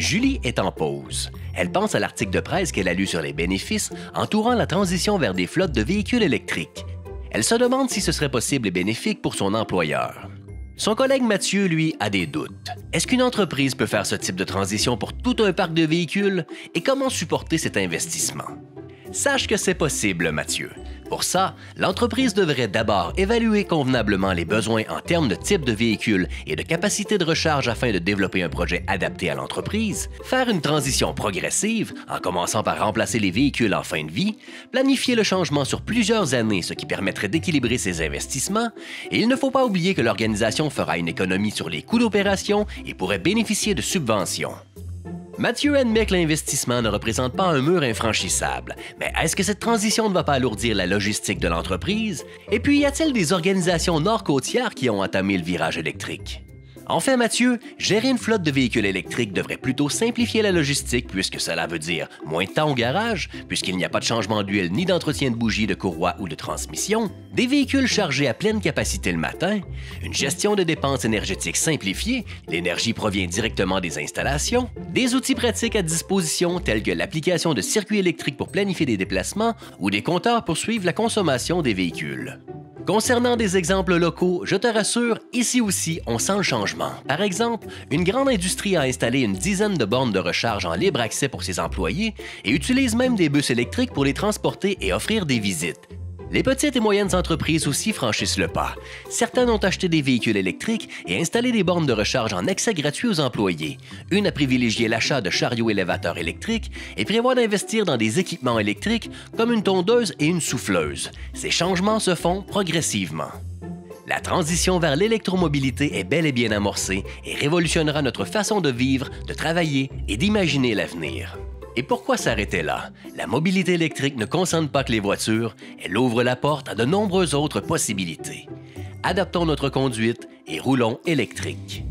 Julie est en pause. Elle pense à l'article de presse qu'elle a lu sur les bénéfices entourant la transition vers des flottes de véhicules électriques. Elle se demande si ce serait possible et bénéfique pour son employeur. Son collègue Mathieu, lui, a des doutes. Est-ce qu'une entreprise peut faire ce type de transition pour tout un parc de véhicules et comment supporter cet investissement? Sache que c'est possible, Mathieu. Pour ça, l'entreprise devrait d'abord évaluer convenablement les besoins en termes de type de véhicule et de capacité de recharge afin de développer un projet adapté à l'entreprise, faire une transition progressive en commençant par remplacer les véhicules en fin de vie, planifier le changement sur plusieurs années, ce qui permettrait d'équilibrer ses investissements, et il ne faut pas oublier que l'organisation fera une économie sur les coûts d'opération et pourrait bénéficier de subventions. Mathieu admet que l'investissement ne représente pas un mur infranchissable, mais est-ce que cette transition ne va pas alourdir la logistique de l'entreprise? Et puis, y a-t-il des organisations nord-côtières qui ont entamé le virage électrique? En fait, Mathieu, gérer une flotte de véhicules électriques devrait plutôt simplifier la logistique puisque cela veut dire moins de temps au garage, puisqu'il n'y a pas de changement d'huile ni d'entretien de bougies, de courroie ou de transmission, des véhicules chargés à pleine capacité le matin, une gestion de dépenses énergétiques simplifiée, l'énergie provient directement des installations, des outils pratiques à disposition tels que l'application de circuits électriques pour planifier des déplacements ou des compteurs pour suivre la consommation des véhicules. Concernant des exemples locaux, je te rassure, ici aussi, on sent le changement. Par exemple, une grande industrie a installé une dizaine de bornes de recharge en libre accès pour ses employés et utilise même des bus électriques pour les transporter et offrir des visites. Les petites et moyennes entreprises aussi franchissent le pas. Certaines ont acheté des véhicules électriques et installé des bornes de recharge en accès gratuit aux employés. Une a privilégié l'achat de chariots élévateurs électriques et prévoit d'investir dans des équipements électriques comme une tondeuse et une souffleuse. Ces changements se font progressivement. La transition vers l'électromobilité est bel et bien amorcée et révolutionnera notre façon de vivre, de travailler et d'imaginer l'avenir. Et pourquoi s'arrêter là? La mobilité électrique ne concerne pas que les voitures, elle ouvre la porte à de nombreuses autres possibilités. Adaptons notre conduite et roulons électrique.